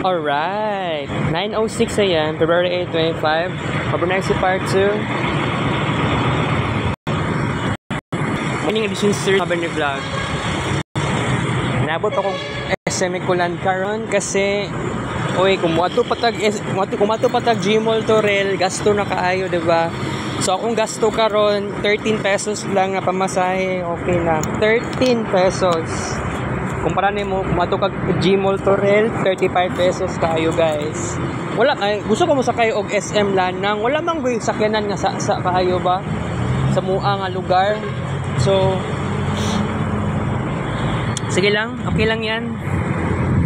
Alright, 9:06 a.m., February 8, 25. Overnight Part 2. Morning edition series ng ni vlog. Nabot ako SM Kulan karon kasi kumato patag Gmall to rail, gasto na kaayo, diba? So akong gasto karon 13 pesos lang na pamasahe, okay na. 13 pesos. Kumpara nimo kumato kag Gmall to rail, 35 pesos kaayo, guys. Wala gusto ko mo sakay og SM Lanang, wala man gyud sakyanan nga sa kaayo ba sa mua nga lugar. So sige lang, okay lang yan.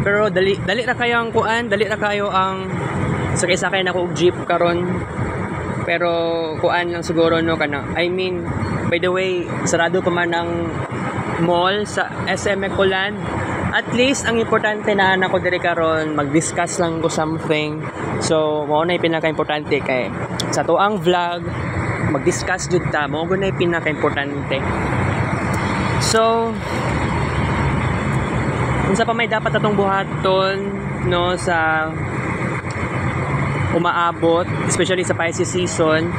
Pero dali ra kayo ang kuan, dali ra kayo ang sakay-sakay na ko og jeep karon. Pero kuan lang siguro no kana. I mean, by the way, sarado pa man ang mall sa SM Kulan. At least ang importante na ako diri karon, mag-discuss lang ko something. So, mao na 'yung pinaka-importante kay sa tuang vlog, mag-discuss jud ta, mao na 'yung pinaka-importante. So, unsa pa may dapat atong buhaton no sa umaabot, especially sa Pisces season,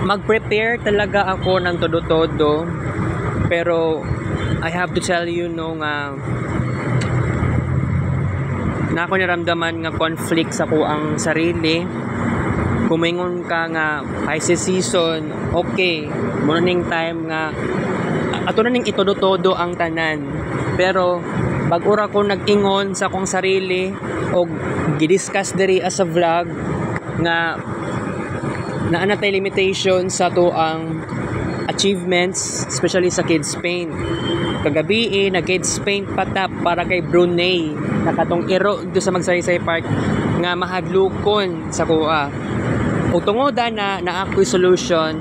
mag-prepare talaga ako ng todo-todo. Pero I have to tell you no nga na ako naramdaman nga conflict sa ko ang sarili. Kumingon ka nga Pisces season, okay, morning time nga ato na ning itodo-todo ang tanan. Pero bag-ura ko nag-ingon sa akong sarili o gidiscuss diri as a vlog nga naa tay limitation sa to ang achievements, especially sa Kids Paint. Kagabi nag-Kids Paint patap para kay Brunei, nakatong iro do sa Magsaysay Park nga mahadlukon sa kuha. O tungoda na ako'y solution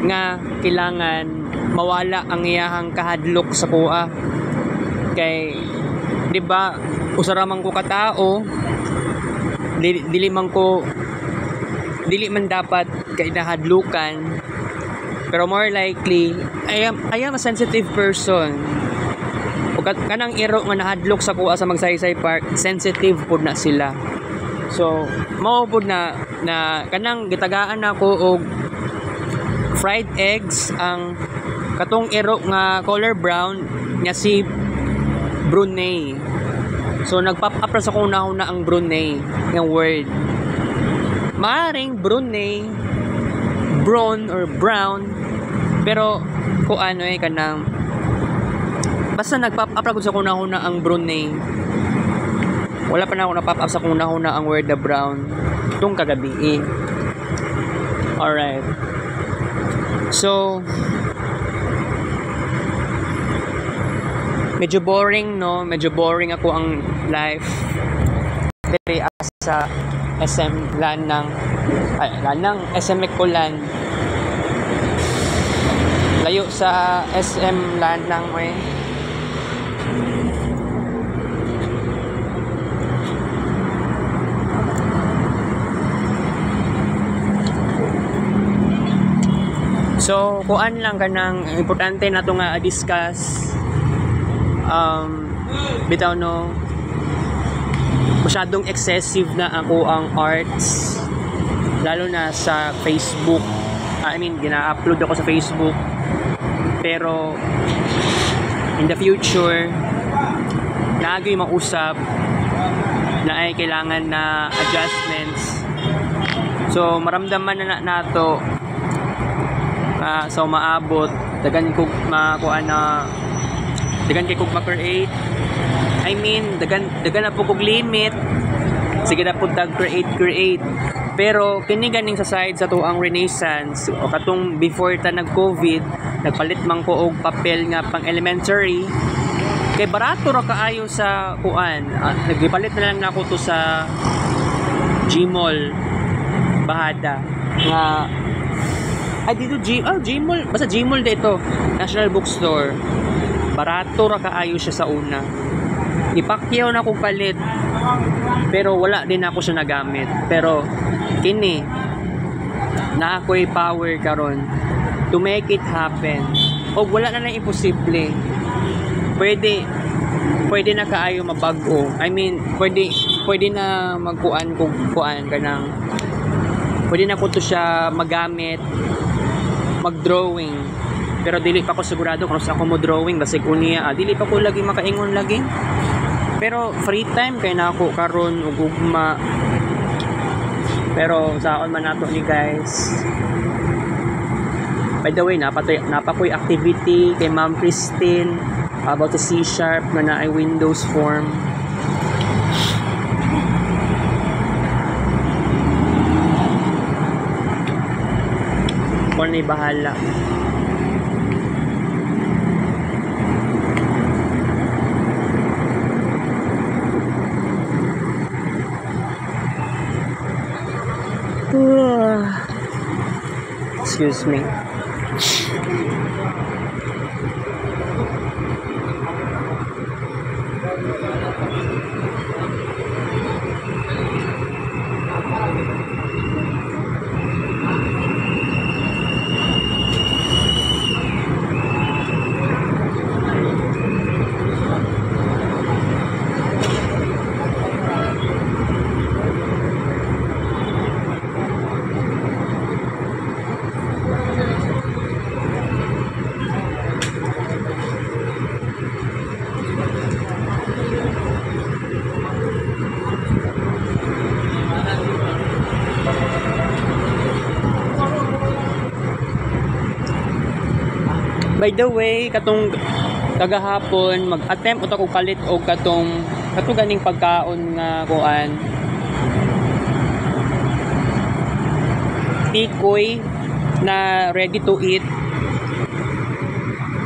nga kailangan mawala ang iyahang kahadlok sa kuha. Kay di ba usara man ko katao, dili man dapat kay nahadlukan. Pero more likely I am a sensitive person. Ug kanang iro nga nahadlok sa kuha sa Magsaysay Park, sensitive pud na sila. So mao pud na kanang gitagaan ako og fried eggs ang katong iro nga color brown nga si Brunei. So nag-pop up ra sa kuna-una ang Brunei nga word. Maaring Brunei, brown or brown, pero kung ano kanang basta nag-pop up ra sa kuna-una ang Brunei. Wala pa na ako na-pop up sa kuna-una ang word na brown itong kagabi. Alright. So medyo boring no, medyo boring ako ang life diri sa SM Lanang SM Kulan. Layo sa SM Lanang So kuan lang kanang importante na to nga discuss. Bitaw no, masyadong excessive na ako ang arts, lalo na sa Facebook. I mean, gina-upload ako sa Facebook, pero in the future lagi mausap na ay kailangan na adjustments. So maramdaman na nato sa umaabot dagan ko makuha na dagan kay kog ma-create. I mean, dagan na po kog limit. Sige na po tag create. Pero kini ganing sa side sa tuang Renaissance o katong before ta nag-COVID, nagpalit man ko og papel nga pang elementary. Kay barato ra kaayo sa kuan. Nagpalit na lang nako to sa Gmall Bahada nga dito Gmall, basta Gmall dito, National Bookstore. Barato ra kaayo siya sa una. Ipakyaw na kong palit, pero wala din ako siya nagamit. Pero kini na ako'y power karon to make it happen. O wala na imposible. Pwede pwede na kaayo mabago. I mean, pwede na magkuan kung kuan kanang pwede na ko to siya magamit mag-drawing. Pero dili pa ko sigurado kung sa ako mo drawing basig unya dili pa ko lagi makaingon lagi. Pero free time kay na ako karon ug ugma. Pero saon man nato ni guys. By the way, napakoy activity kay Ma'am Christine about the C# na ay Windows form. Kung na'y bahala. Excuse me. By the way, katong kagahapon mag-attempt uta ko palit og katong ganing pagkaon nga kuan. Tikoy na ready to eat.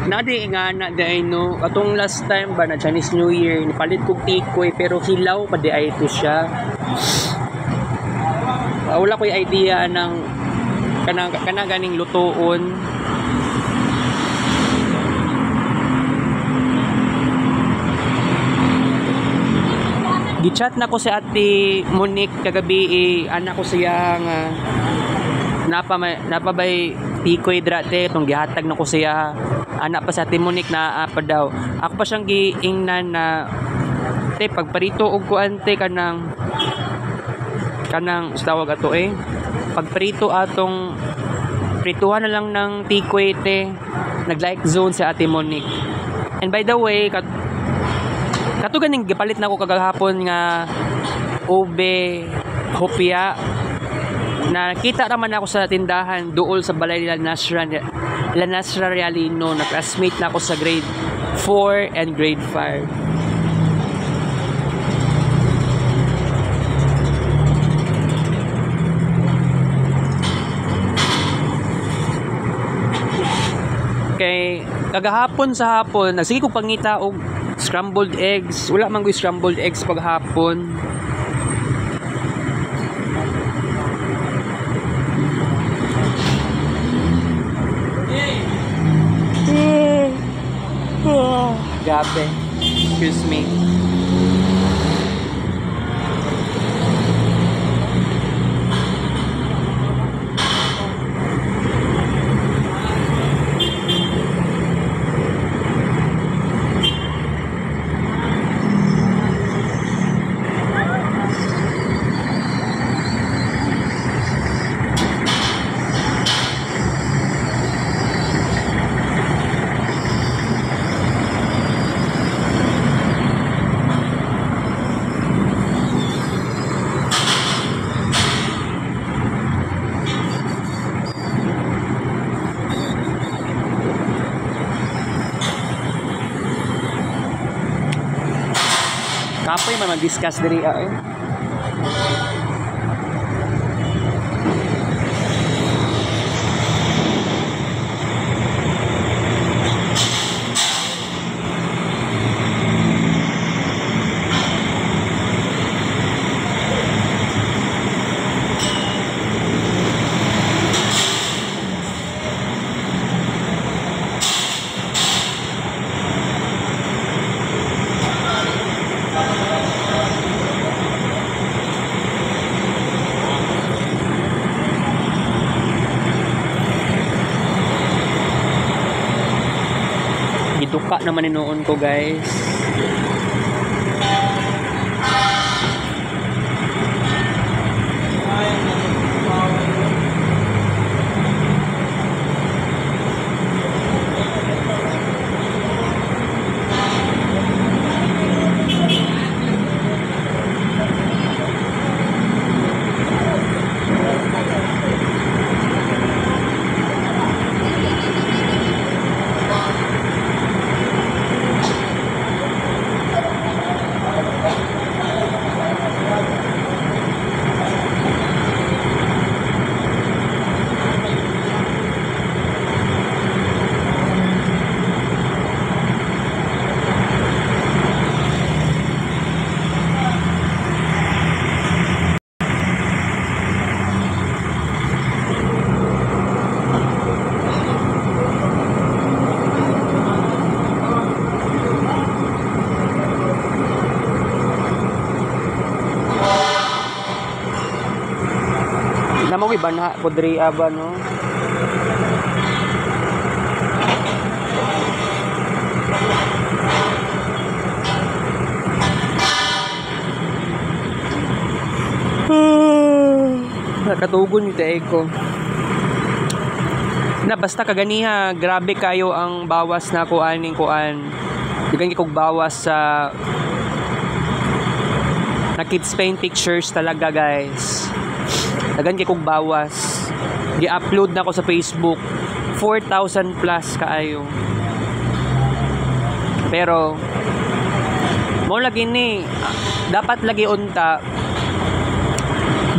Nadi nga na day no. Katong last time ba na Chinese New Year, nipalit ko tikoy pero hilaw pa di ay ito siya. Wala ko'y idea ng kanang ganing lutoon. Gichat na ko si Ate Monique kagabi anak ko siya nga napabay tikoy drate tong gihatag na ko siya anak pa sa Ate Monique na pa daw ako pa siyang giingnan na te pagparito og kuante kanang tawag ato pagprito atong prituhan na lang ng tikoy te nag-like zone si Ate Monique. And by the way kato ganing gipalit na ko kagahapon nga ube hopia na kita raman ako sa tindahan duol sa balay La Nasra Realino na classmate na ako sa grade 4 and grade 5. Okay, kagahapon sa hapon nagsige ko pangita og scrambled eggs. Wala man ko'y scrambled eggs paghapon. Gabi. Excuse me. Kapoy man mag-discuss diri Duka naman noon ko guys. Uy, banha ko diri ba no? Nakatugon yung tayo ko. Na basta kaganiha, grabe kayo ang bawas na kuan. Digan kog bawas sa na kids paint pictures talaga guys. Dagan kog bawas. Gi-upload na ko sa Facebook. 4,000 plus kaayo. Pero mo lagi ni dapat lagi unta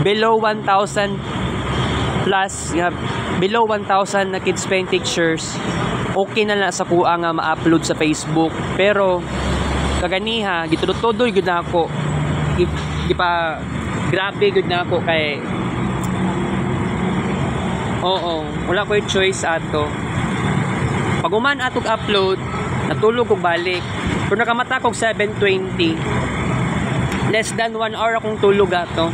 below 1,000 plus, below 1,000 na kids paint pictures, okay na lang sa kuha nga ma-upload sa Facebook. Pero kaganiha gitutudoy gud na ako, grabe gud na ako kay wala ko choice ato. Pag uman atog upload, natulog ko balik. Kung nakamata kog 7:20, less than 1 hour akong tulog ato.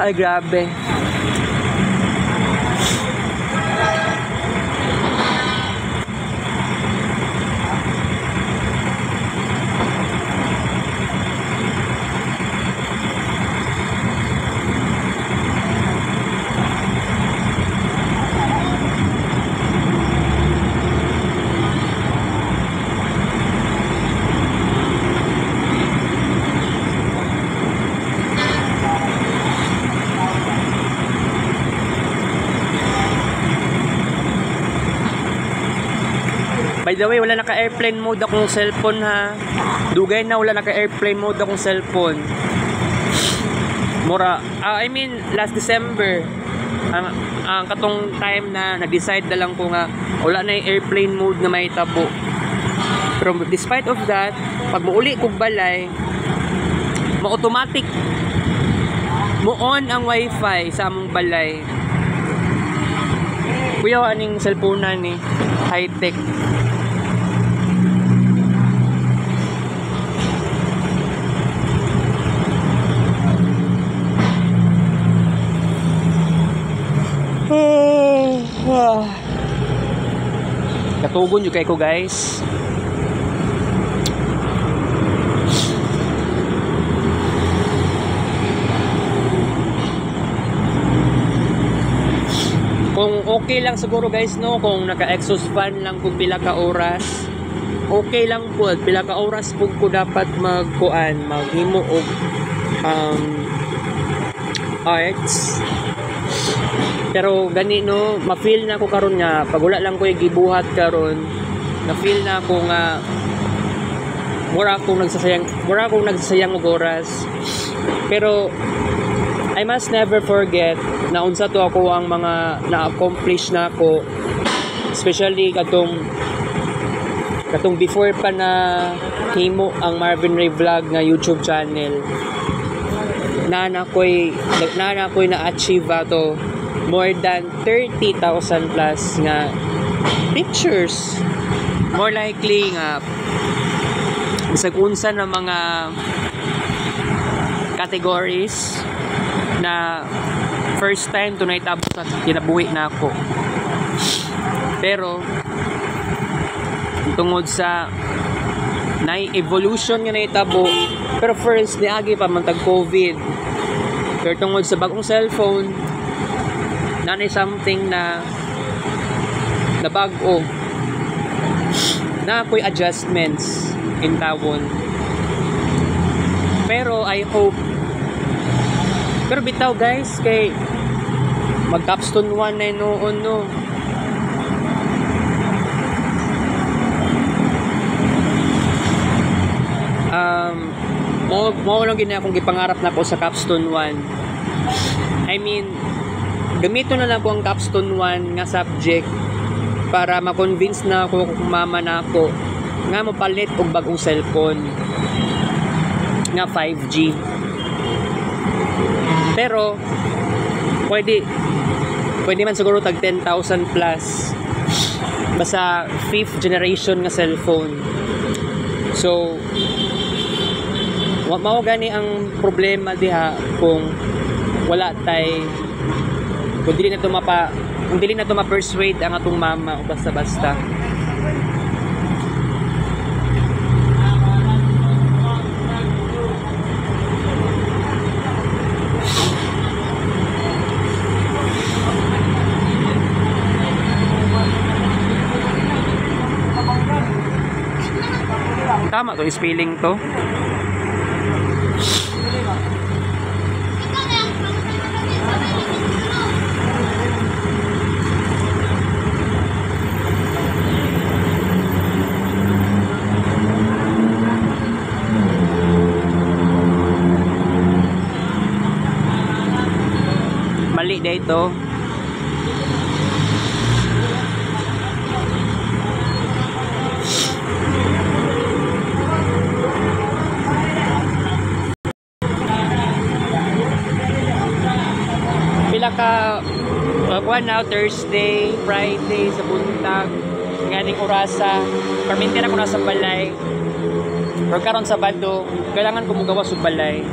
Ay, grabe. By the way, wala naka-airplane mode akong cellphone ha. Dugay na wala naka-airplane mode akong cellphone. Last December, ang katong time na nag-decide na lang ko nga wala na yung airplane mode na may tabo. Pero despite of that, pag muuli kog balay, ma-automatic mo-on ang wifi sa among balay. Kuya, aning cellphone na ni high-tech. Katugon yung kay ko guys. Kung okay lang siguro guys no, kung naka-exhaust fan lang kung pila ka oras, okay lang po. Pila ka oras po ko dapat maghimo og arts. Pero gani no, ma-feel na ko karon nga pag wala lang ko gibuhat karon, na-feel na ko nga mura akong nagsasayang og oras. Pero I must never forget na unsa to ako ang mga na-accomplish na ako, especially katong before pa na himo ang Marvin Ray Vlog nga YouTube channel. Na ko'y na-achieve ato more than 30,000 plus nga pictures. More likely nga bisag unsa na mga categories na first time to naitabo sa kinabuhi na ako. Pero tungod sa evolution nga naitabo, pero first niagi pa man tag COVID. Pero tungod sa bagong cellphone, nanay something na bago na ako'y adjustments in tawon. Pero I hope, pero bitaw guys, kay mag capstone 1 na noon no. Mo lang gina akong gipangarap na ko sa capstone 1. I mean, gamito na lang ko ang capstone 1 nga subject para ma-convince na ako kung mama na ako nga mo palit og bagong cellphone nga 5G. Pero pwede man siguro tag 10,000 plus basta 5th generation nga cellphone. So mao gani ang problema diha kung wala tay kung dili na to ma-persuade ang atong mama o basta-basta. Tama to, spelling to. Mali dito. Ka kuan now Thursday, Friday sa buntag nganing orasa perminti na ko na sa balay pero karon Sabado kailangan ko mugawas sa balay.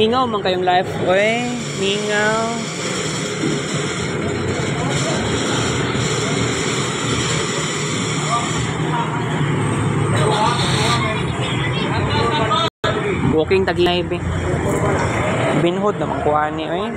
Mingaw man kayong life. Oy, mingaw. Walking taglay be. Binhod naman ko ani oy.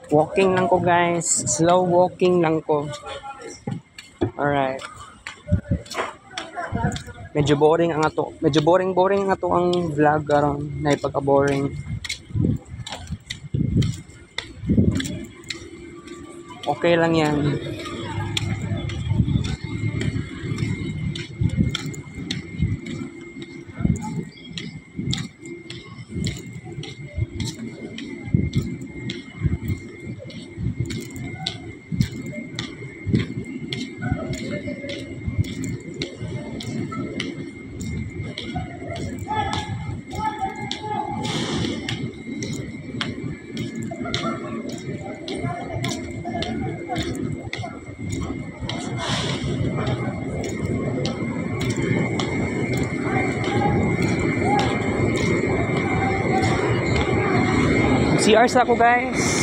Walking lang ko guys. Slow walking lang ko. Alright. Medyo boring ang ato. Medyo boring ang ato ang vlog karon. Na ipagka-boring. Okay lang yan. CR sa ako guys.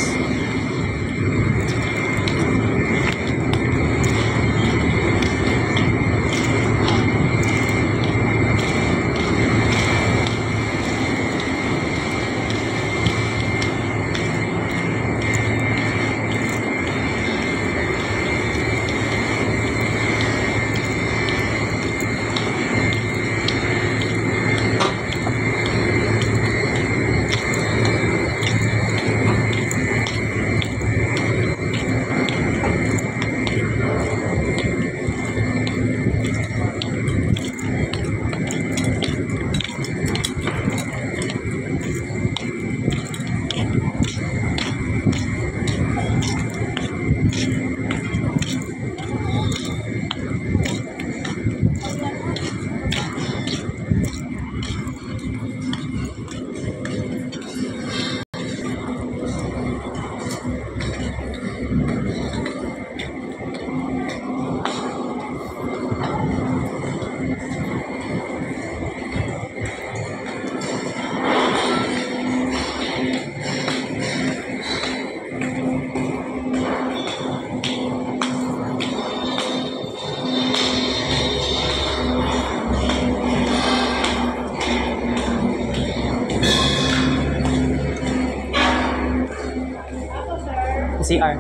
CR.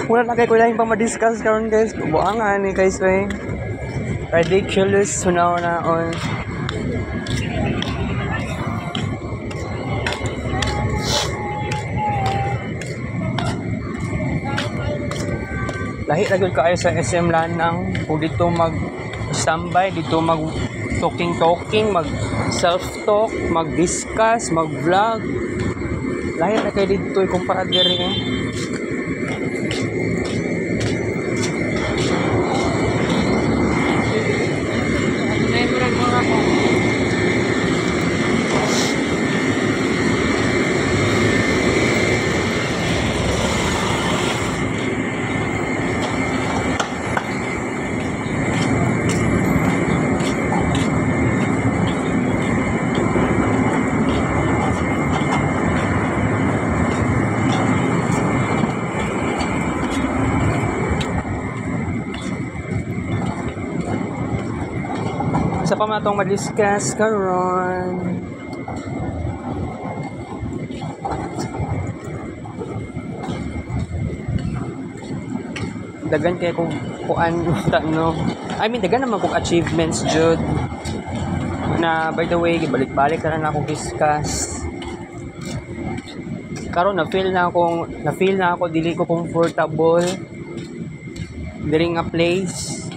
Wala na kayo kailangan pa ma-discuss karon guys. Buangan ni guys way. Ridiculous hunaw-hunaon. Lahi ra gyud kaayo sa SM Lanang kung dito mag-standby, dito mag talking, mag self-talk, mag-discuss, mag-vlog. Lahi ra kayo dito ikumpara diri eh. Sa pa man itong ma-discuss karon. Dagan kay kung kuan no. I mean dagan naman kong achievements jud. Na by the way balik-balik na ako discuss. Karon na feel na ako dili ko comfortable. Dili nga place.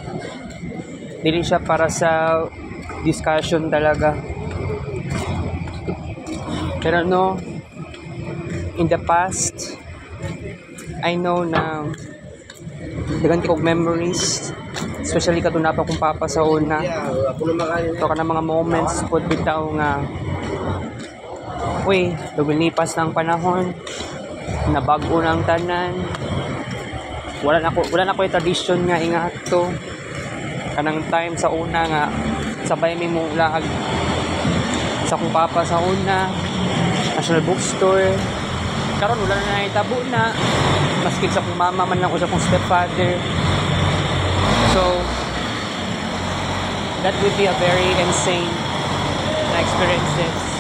Dili siya para sa discussion talaga. Pero no, in the past, I know na dagan kong memories, especially katuna pa kung papa sa una. Ito ka na mga moments po bitaw nga uy, lumilipas ng panahon, nabago ng tanan. Wala na ko yung tradition nga ingat to. Kanang time sa una nga sabay mi mong lag sa kung papa sa una National Bookstore karon wala na nahitabo na, maski sa kong mama man lang o sa kong stepfather. So that would be a very insane na experiences.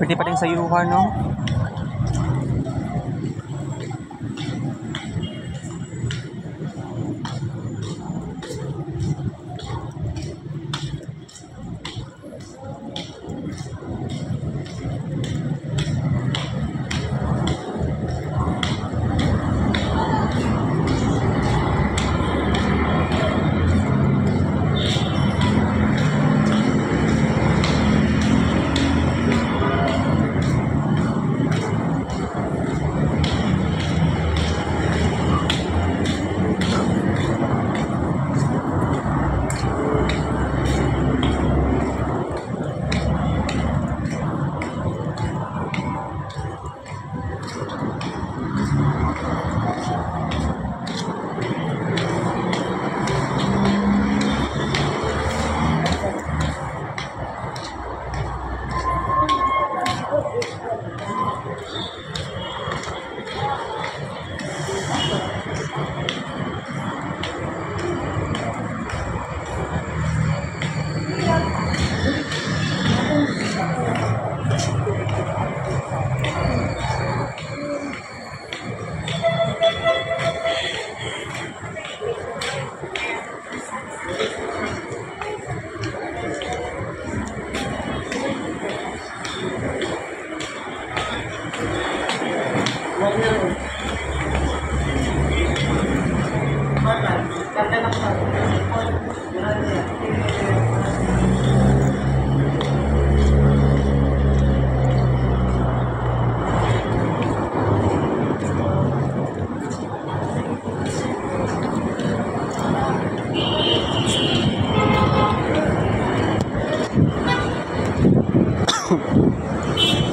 Pwede pa rin sa Yuha, no?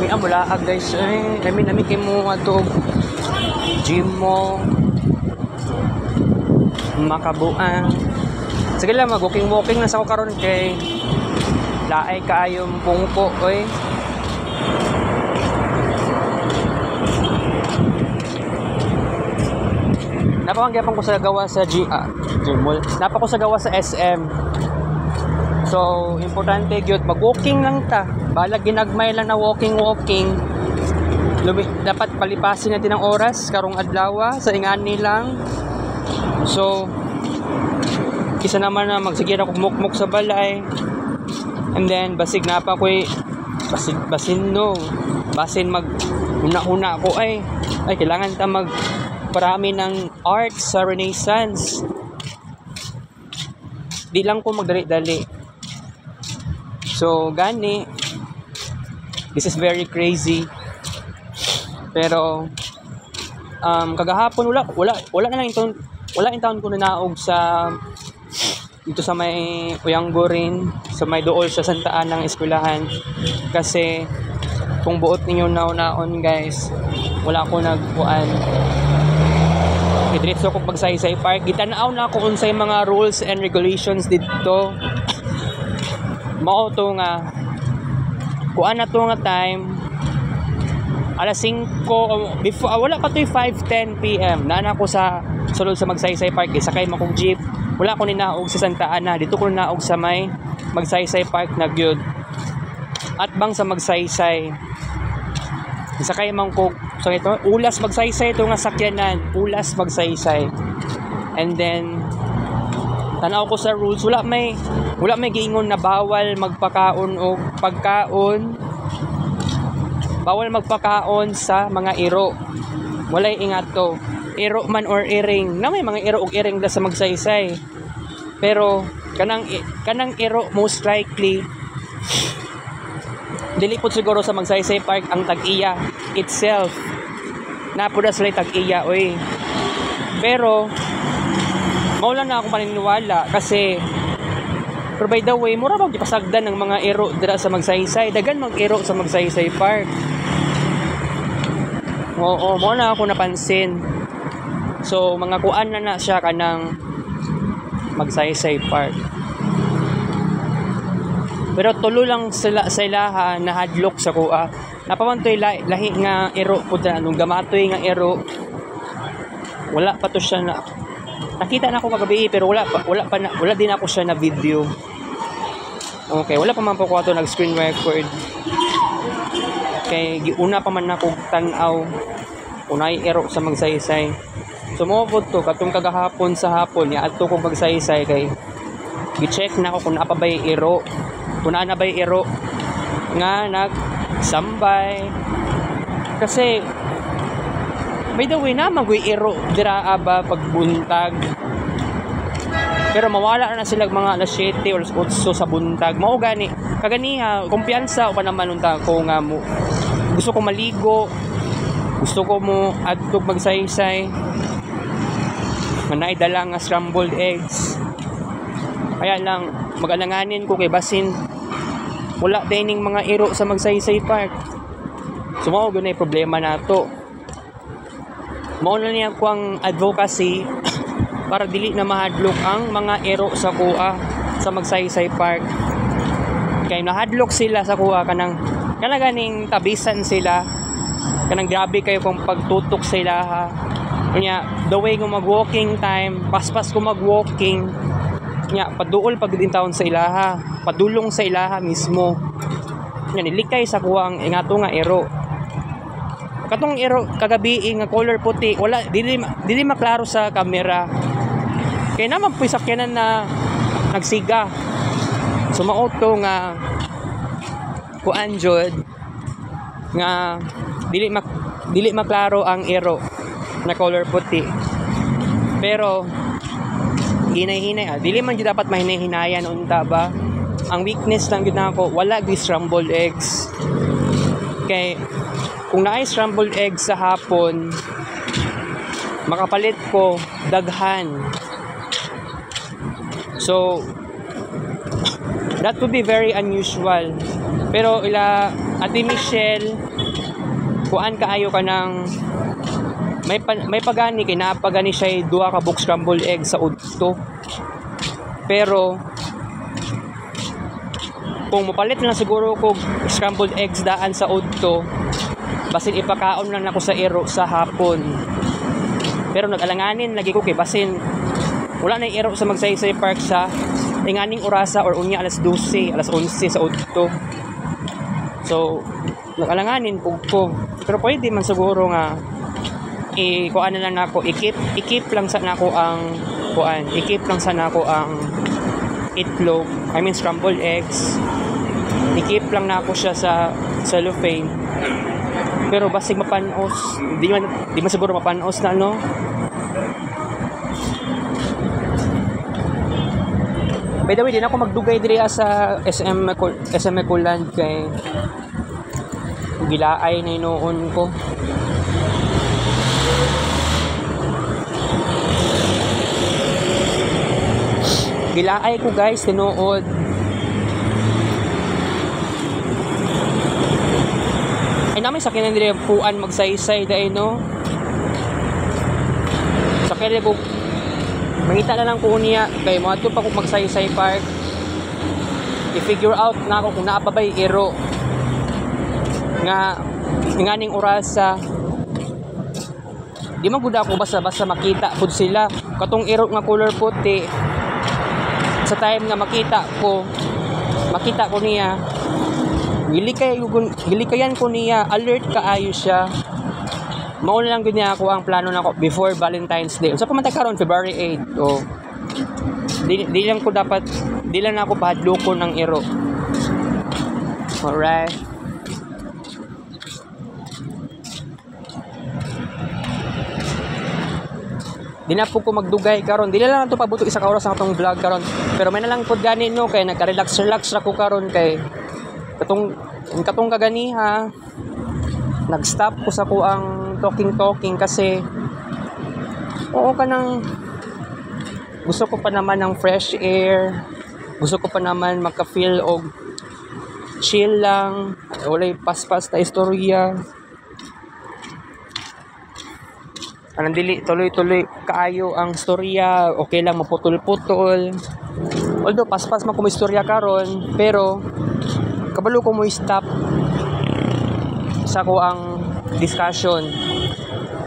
May amulaag guys, nami kay mo ato gym mo makabuang. Sige lang, mag-walking na sa ko karon kay laay kaayong pungko oy. Napakagyapan ko sa gawa sa gym mall. Napa ko sa gawa sa SM. So, importante gyud mag-walking lang ta. Balag ginagmay lang na walking. Dapat palipasin natin ang oras karong adlaw sa ingani lang. So, isa naman na magsige ako mukmuk sa balay. And then basig na pa ko'y basin mag huna ko ay kailangan ta mag parami ng art sa Renaissance. Di lang ko magdali-dali. So, gani, this is very crazy. Pero, kagahapon wala na lang yung taon ko na naog sa dito sa may Uyanggo rin, sa may dool sa Santa Ana ng eskwelahan. Kasi, kung buot ninyo naon guys, wala ko nagkuan. Diretso ko magsaysay park. Gitanaw na ako unsay mga rules and regulations dito. Mao to nga kuan na to nga time alas 5 before wala pa to 5:10 PM nana ko sa sulod sa Magsaysay Park. Sakay mo kong jeep, wala ko ninaog sa Santa Ana, dito ko ninaog sa may Magsaysay Park na gyud at bang sa Magsaysay. Sakay man ko so ito Ulas Magsaysay, ito nga sakyanan Ulas Magsaysay. And then tanaw ko sa rules, wala may giingon na bawal magpakaon o pagkaon, bawal magpakaon sa mga iro. Walay ingat to. Iro man or iring. Na may mga iro og iring da sa Magsaysay. Pero kanang iro most likely dili po siguro sa Magsaysay Park ang tag-iya itself. Napuda sila tag-iya oy. Pero maulan na akong paniniwala kasi pero by the way, mura bang ipasagdan ng mga iro dira sa Magsaysay. Dagan mag-iro sa Magsaysay Park. Oo, mo na ako napansin. So, mga kuan na siya kanang Magsaysay Park. Pero tulo lang sila sa ilaha na hadlock sa kuha. Napamantoy lahi nga iro po dyan. Anong gamatoy nga iro. Wala pa to siya na nakita na ako kagabi pero wala din ako siya na video. Okay, wala pa man po ko ato nag screen record. Kay giuna pa man ako tan-aw unay ero sa Magsaysay. Sumobot to katong kagahapon sa hapon ya adto ko Magsaysay kay gi-check na ako kung naa pa bay ero. Kung naa na bay ero nga nagsambay. Kasi by the way, naman ko'y iro dira ba pagbuntag. Pero mawala na sila mga alas 7 or 8 sa buntag. Mao gani. Kaganiha, kumpiyansa o pa naman unta ko nga mo. Gusto ko maligo. Gusto ko mo adtog Magsaysay. Manay dala nga scrambled eggs. Kaya lang mag-alanganin ko kay basin wala dining mga iro sa Magsaysay Park. Sumao ganay problema nato. Mao na niya ko ang advocacy para dili na mahadlok ang mga ero sa kuha sa Magsaysay Park. Kaya nahadlok sila sa kuha kanang ganing tabisan sila. Kanang grabe kayo kung pagtutok sila ha. Kanya the way ko mag-walking time, paspas ko mag-walking. Kanya paduol pag din taon sa ilaha, padulong sa ilaha mismo. Kanya nilikay sa kuha ang ingato nga ero. Katong iro kagabi nga color puti, wala dili maklaro sa camera. Kaya naman po sakyanan na nagsiga. Sumauto nga kuan jud nga dili maklaro ang iro na color puti. Pero hinay-hinay dili man jud dapat mahinay-hinayan unta ba. Ang weakness lang gid nako wala gi scrambled eggs. Kay kung naay scrambled eggs sa hapon, makapalit ko daghan. So, that would be very unusual. Pero ila Ate Michelle, kuan kaayo ka ng may pagani kay napagani siya duha ka book scrambled eggs sa udto. Pero kung mapalit na siguro ko scrambled eggs daan sa udto, basin ipakaon lang ako sa iro sa hapon. Pero nag-alanganin lagi ko kay basin wala na iro sa Magsaysay Park sa inganing orasa or unya alas 12, alas 11 sa udto. So nag-alanganin pug ko. Pero pwede man siguro nga kuan na lang nako ikip lang sa nako ang kuan, ikip lang sa nako ang itlog, I mean scrambled eggs. Ikip lang nako siya sa cellophane. Pero basig mapanos, di man siguro mapanos na no. By the way, din ako magdugay diri sa SM Ecoland kay gilaay na inoon ko. Gilaay ko guys, tinuod. Ay namin sa kinandiri puan magsaysay dahil no. Sa kaya ko mangita na lang ko niya kay mo ato pa ko magsaysay park. I-figure out na ako kung naa pa ba'y iro nga ning orasa. Di man gud ako basta-basta makita pud sila katong iro nga color puti. Sa time nga makita ko niya gilikayan ko niya, alert kaayo siya. Mao na lang gud niya ako ang plano nako before Valentine's Day. So pamantay karon February 8. Oh. Di lang ako pahadlokon ng iro. Alright. Di na po ko magdugay karon. Dili lang to pabuto isa ka oras ang atong vlog karon. Pero may na lang pod gani no kay nagka-relax ra ko karon kay katong kagani ha. Nag-stop ko sa ko ang talking kasi oo kanang gusto ko pa naman ng fresh air. Gusto ko pa naman maka-feel og chill lang. Walay paspas na istorya. Anong dili tuloy-tuloy kaayo ang storya, okay lang maputol-putol. Although paspas man ko mo istorya karon, pero kabalo ko mo stop sa ko ang discussion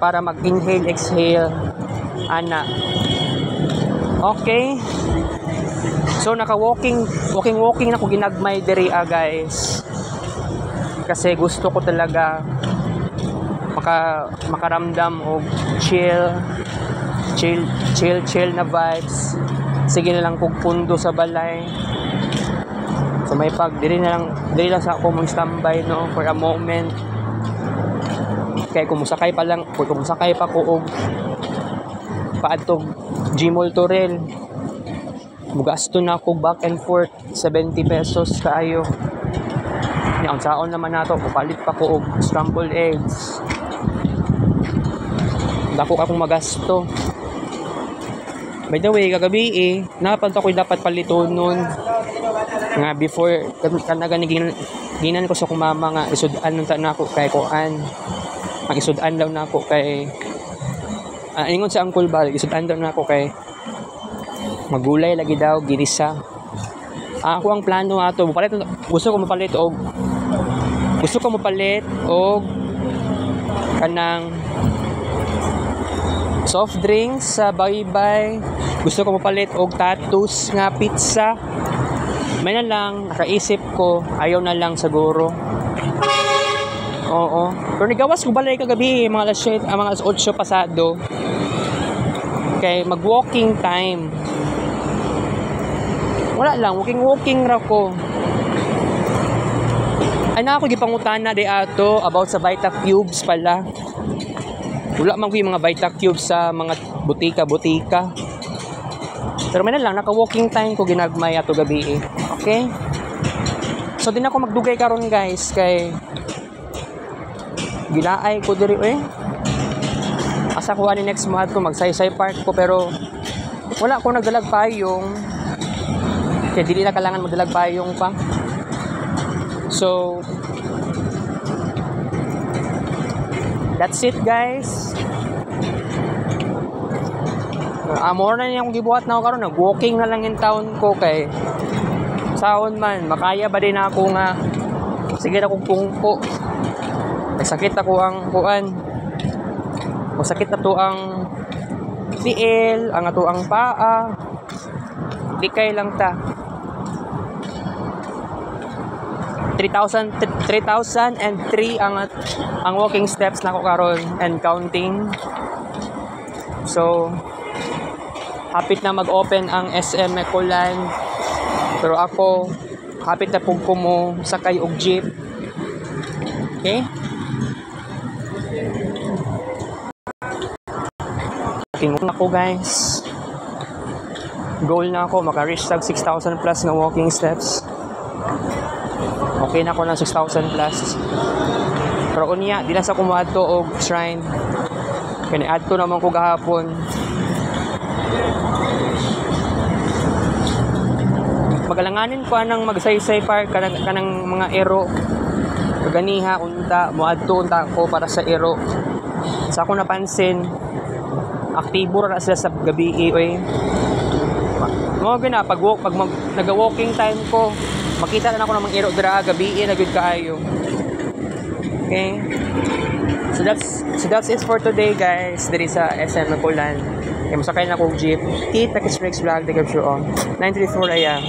para mag-inhale, exhale, ana. Okay? So naka-walking na ko ginagmay diri guys. Kasi gusto ko talaga makaramdam og chill na vibes. Sige na lang kog pundo sa balay. So may diri lang sa ako mong standby no for a moment. Kay kumusakay pa ko og paadtog Gmall Torel. Mugasto na ako back and forth 70 pesos kaayo. Ni ang saon naman nato papalit pa ko og scrambled eggs. Dako akong magasto. By the way, kagabi napad ako dapat paliton nun. Nga before ginan ko sa kumama nga isudan nun ta na ako kay kuan. Ang isudan daw na ako kay ingon sa Uncle Bal, isudan daw na ako kay magulay lagi daw ginisa. Ako ang plano ato, gusto ko mapalit og kanang soft drinks sa Bye-Bye. Gusto ko mapalit og tattoos nga pizza. May na lang nakaisip ko, ayaw na lang siguro. Oo. Pero nigawas ko balay kagabi mga alas 8 pasado. Kay mag-walking time. Wala lang, walking ra ko. Ay na ako gipangutana di ato about sa Vita Cubes pala. Wala man ko yung mga Vita Cubes sa mga butika. Pero may na lang, naka-walking time ko ginagmay ato gabi Okay? So din ako magdugay karon guys kay gilaay ko diri asa ko ani next month ko magsaysay park ko pero wala ko nagdalag payong kaya dili na kailangan magdalag payong pa. So that's it guys. More na niyang gibuhat na ako karon, nag-walking na lang in town ko kay saon man makaya ba din ako nga sige na kong pungpo. Nagsakit ako ang kuan. Masakit na to ang tiil, ang ato ang paa. Likay lang ta. 3,003 ang walking steps na ko karon and counting. So hapit na mag-open ang SM Ecoland. Pero ako hapit na pug ko mo sakay og jeep. Okay? Tingnan ako guys. Goal na ako maka-reach tag 6,000 plus na walking steps. Okay na ako ng 6,000 plus. Pero unya, di na sa kumaadto og shrine. Kani-adto naman ko gahapon. Magalanganin ko anang magsaysay park kanang mga ero. ganiha unta moadto unta ko para sa iro. Sa ako napansin, aktibo ra sila sa gabi oy. Mo gina pag naga-walking time ko, makita na ako ng mga iro dira gabi na gud kaayo. Okay? So that's it for today, guys. Diri sa SM Nakulan. Kaya masakay na akong jeep. Tita Kiss Vlog, the Gab Show. 934 AM.